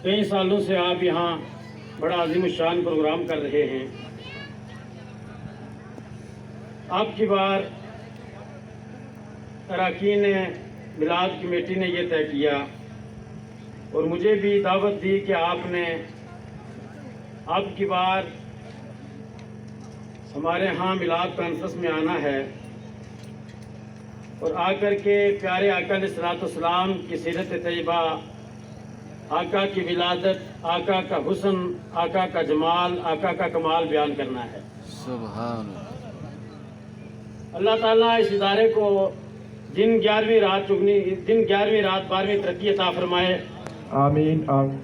کئی سالوں سے آپ یہاں بڑا عظیم الشان پروگرام کر رہے ہیں۔ آپ کی بار اراکین میلاد کمیٹی نے یہ طے کیا اور مجھے بھی دعوت دی کہ آپ کی بار ہمارے ہاں میلاد کانفرنس میں آنا ہے اور آ کر کے پیارے آقا علیہ الصلوۃ والسلام کی سیرت طیبہ، آقا کی ولادت، آقا کا حسن، آقا کا جمال، آقا کا کمال بیان کرنا ہے۔ سبحان اللہ تعالیٰ اس ادارے کو دن 11ویں رات 12ویں ترقی عطا فرمائے، آمین آمین۔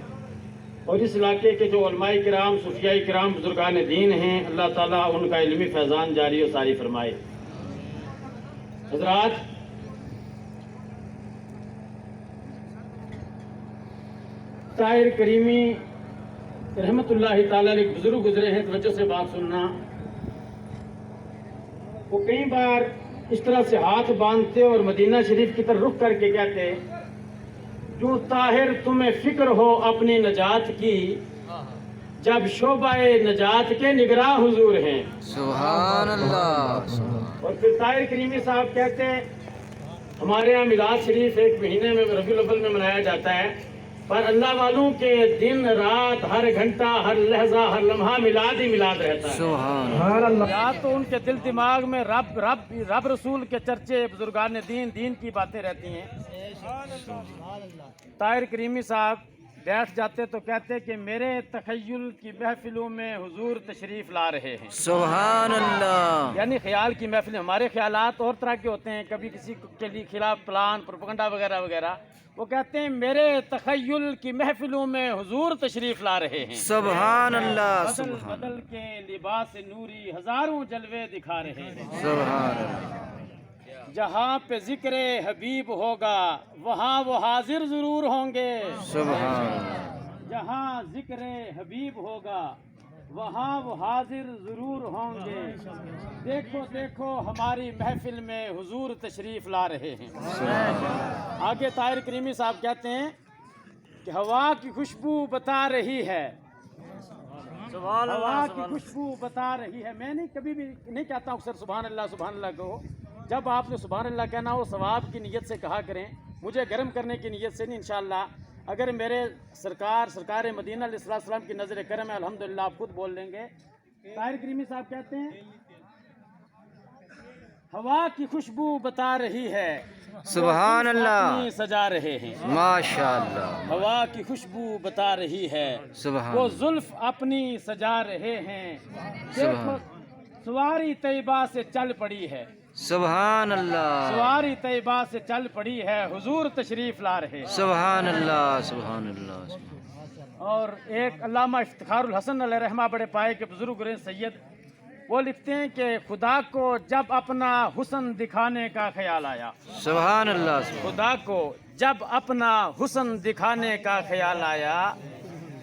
اور اس علاقے کے جو علماء کرام، صوفیاء کرام، بزرگان دین ہیں، اللہ تعالیٰ ان کا علمی فیضان جاری و ساری فرمائے۔ حضرات، طاہر کریمی رحمت اللہ تعالیٰ علیہ بزرگ گزرے ہیں، توجہ سے بات سننا۔ وہ کئی بار اس طرح سے ہاتھ باندھتے اور مدینہ شریف کی طرف رخ کر کے کہتے، جو طاہر تمہیں فکر ہو اپنی نجات کی، جب شعبہ نجات کے نگراں حضور ہیں۔ سبحان اللہ۔ اور پھر طاہر کریمی صاحب کہتے ہیں، ہمارے یہاں میلاد شریف ایک مہینے میں ربیع الاول میں منایا جاتا ہے، پر اللہ والوں کے دن رات، ہر گھنٹہ، ہر لحظہ، ہر لمحہ میلاد ہی میلاد رہتا ہے۔ سبحان اللہ۔ یا تو ان کے دل دماغ میں رب رسول کے چرچے، بزرگان دین کی باتیں رہتی ہیں۔ طاہر کریمی صاحب بیٹھ جاتے تو کہتے کہ میرے تخیل کی محفلوں میں حضور تشریف لا رہے ہیں۔ سبحان اللہ۔ یعنی خیال کی محفلیں، ہمارے خیالات اور طرح کے ہوتے ہیں، کبھی کسی کے لیے خلاف پلان، پروپیگنڈا وغیرہ وغیرہ۔ وہ کہتے ہیں میرے تخیل کی محفلوں میں حضور تشریف لا رہے ہیں۔ سبحان اللہ۔ بدل بدل کے لباس نوری ہزاروں جلوے دکھا رہے ہیں۔ سبحان اللہ۔ جہاں پہ ذکر حبیب ہوگا وہاں وہ حاضر ضرور ہوں گے۔ سبحان اللہ۔ جہاں ذکر حبیب ہوگا وہاں وہ حاضر ضرور ہوں گے۔ دیکھو دیکھو ہماری محفل میں حضور تشریف لا رہے ہیں۔ آگے طاہر کریمی صاحب کہتے ہیں کہ ہوا کی خوشبو بتا رہی ہے، ہوا کی خوشبو بتا رہی ہے۔ میں نے کبھی بھی نہیں کہتا ہوں سر سبحان اللہ کہو، جب آپ نے سبحان اللہ کہنا ہو ثواب کی نیت سے کہا کریں، مجھے گرم کرنے کی نیت سے نہیں۔ انشاءاللہ اگر میرے سرکار مدینہ علیہ السلام کی نظر کرم ہے، الحمدللہ آپ خود بول لیں گے۔ طاہر کریمی صاحب کہتے ہیں ہوا کی خوشبو بتا رہی ہے، سبحان اللہ۔ اپنی سجا رہے ہیں۔ ماشاءاللہ۔ ہوا کی خوشبو بتا رہی ہے، سبحان وہ اللہ۔ زلف اپنی سجا رہے ہیں۔ دیکھو سواری طیبہ سے چل پڑی ہے، سبحان اللہ۔ سواری طیبہ سے چل پڑی ہے، حضور تشریف لا رہے ہیں۔ سبحان اللہ۔ سبحان اللہ۔ اور ایک علامہ افتخار الحسن علیہ رحمہ بڑے پائے کے بزرگ رہے سید، وہ لکھتے ہیں کہ خدا کو جب اپنا حسن دکھانے کا خیال آیا، سبحان اللہ۔ خدا کو جب اپنا حسن دکھانے کا خیال آیا،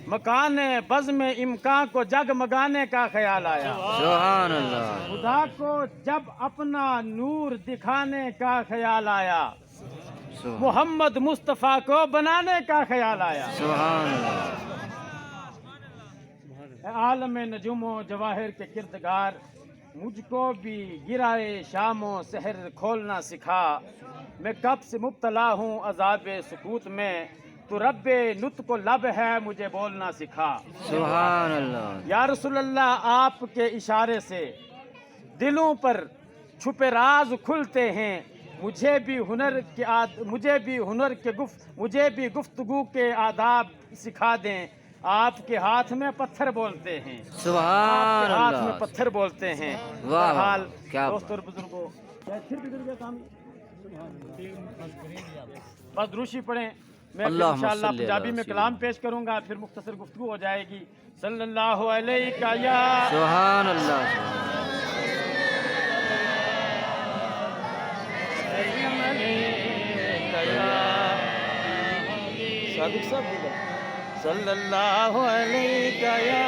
مکان بزم امکان کو جگمگانے کا خیال آیا۔ سبحان اللہ۔ خدا کو جب اپنا نور دکھانے کا خیال آیا، محمد مصطفیٰ کو بنانے کا خیال آیا۔ سبحان اللہ۔ عالم نجوم و جواہر کے کردگار، مجھ کو بھی گرائے شام و سحر کھولنا سکھا، میں کب سے مبتلا ہوں عذاب سکوت میں، تو رب نطق و لب ہے مجھے بولنا سکھا۔ سبحان اللہ۔ یا رسول اللہ، آپ کے اشارے سے دلوں پر چھپے راز کھلتے ہیں، مجھے بھی گفتگو کے آداب سکھا دیں، آپ کے ہاتھ میں پتھر بولتے ہیں، سبحان آپ کے ہاتھ میں اللہ۔ پتھر بولتے ہیں۔ واہ، بہرحال کیا دوست اور بزرگوں، بس دروشی پڑھیں۔ میں پھر انشاءاللہ پنجابی میں کلام پیش کروں گا، پھر مختصر گفتگو ہو جائے گی۔ صلی اللہ علیہ یا سبحان اللہ۔ صادق صاحب صلی اللہ علیہ یا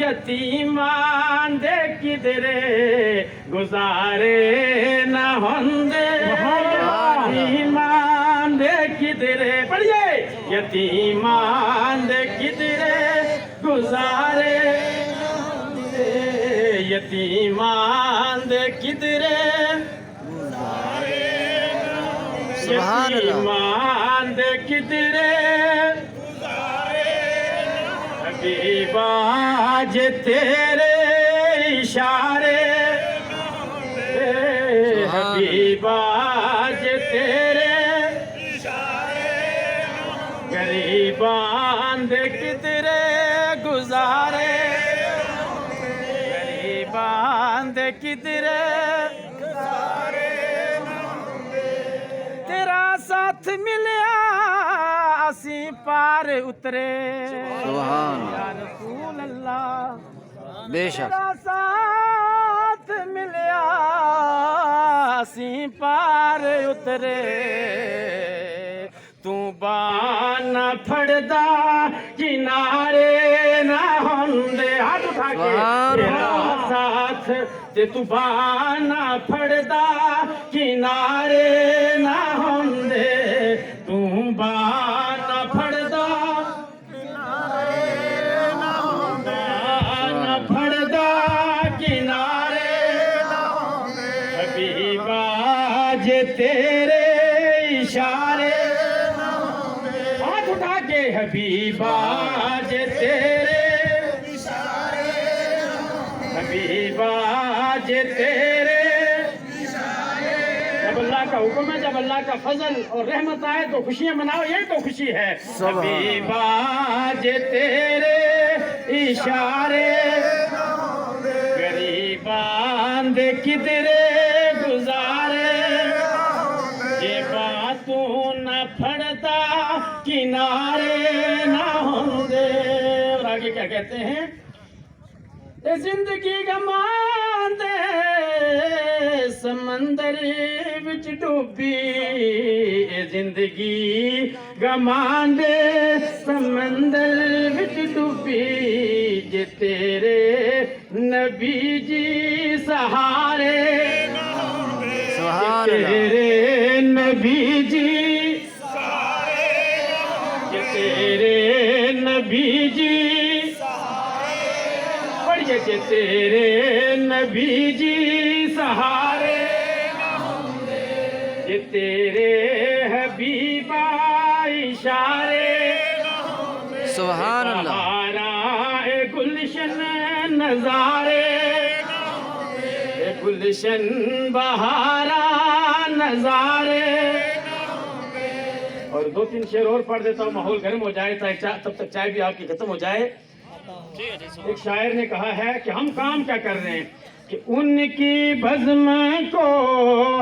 یتیمان دے کدرے گزارے نہ ہوندے یتیمان دے کدرے پڑھیے یتیمان دے کدرے گزارے یتیمان دے کدرے سبحان اللہ یتیمان دے کدرے حبیبا جے تیرے اشارے حبیبا جے تیرے غریبان دے کدرے گزارے غریبان دے کدرے تیرا ساتھ ملیا اسی پار اترے سبحان یا اللہ رسول اللہ بے شک تیرا ساتھ ملیا اسی پار اترے تو بان پھڑدا کنارے نہ ہوندے ہاتھ اٹھا کے سبحان تیرا اللہ ساتھ تے تو بان پھڑدا کنارے نہ ہوندے تو بان پھڑدا بان پھڑدا کنارے نہ ہوندے حبیبا جے تیرے اشارے ہاتھ اٹھا کے حبیبا جے تیرے حبیبا جے تیرے جب اللہ کا حکم ہے جب اللہ کا فضل اور رحمت آئے تو خوشیاں مناؤ یہ تو خوشی ہے حبیبا جے تیرے اشارے غریبان دے کدرے گزارے یہ باتوں نہ پھڑتا کنارے نہ ہوندے اور آگے کیا کہتے ہیں اے زندگی گمان دے سمندر وچ ڈوبی اے زندگی گمان دے سمندر وچ ڈوبی جے تیرے نبی جی سہارے سبحان اللہ تیرے نبی جی کہ تیرے نبی جی پڑھئے کہ تیرے نبی جی سہارے کہ تیرے حبیبہ اشارے سبحان اللہ بہارا اے گلشن نظارے اے گلشن بہارا نظارے اور دو تین شعر اور پڑھ دیتا ہوں ماحول گرم ہو جائے تب تک چائے بھی آپ کی ختم ہو جائے ایک شاعر نے کہا ہے کہ ہم کام کیا کر رہے ہیں کہ ان کی بزم کو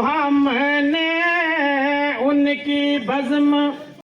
ہم نے ان کی بزم